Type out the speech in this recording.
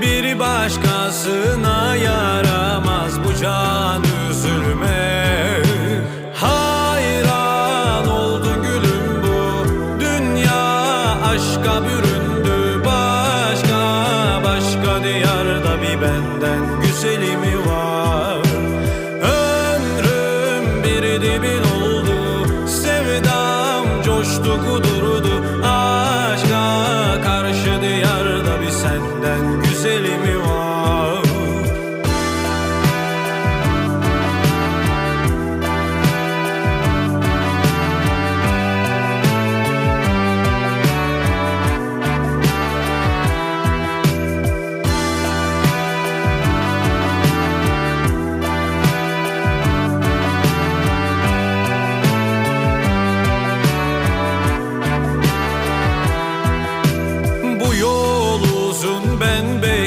Bir başkasına yaramaz bu can, üzülme. Hayran oldu gülüm bu dünya, aşka büründü. Başka diyarda bir benden güzeli mi var? Ömrüm bir dibin oldu, sevdam coştu kudurdu. Aşka karşı diyarda bir senden güzeli mi var?